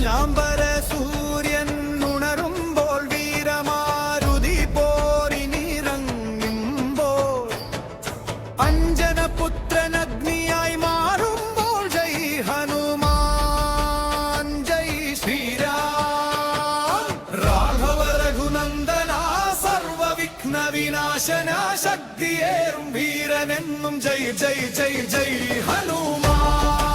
ശാംബര സൂര്യൻ ഉണരുമ്പോൾ വീരമാരുതി പോരിനിറങ്ങുമ്പോൾ അഞ്ജനപുത്രനഗ്നിയായി മാറുമ്പോൾ ജയ് ഹനുമാൻ ജയ് ശ്രീരാം രാഘവ രഘുനന്ദന സർവവിഘ്ന വിനാശന ശക്തിയേറും വീരനെന്നും ജയ് ജയ് ജയ് ജയ് ഹനുമാൻ.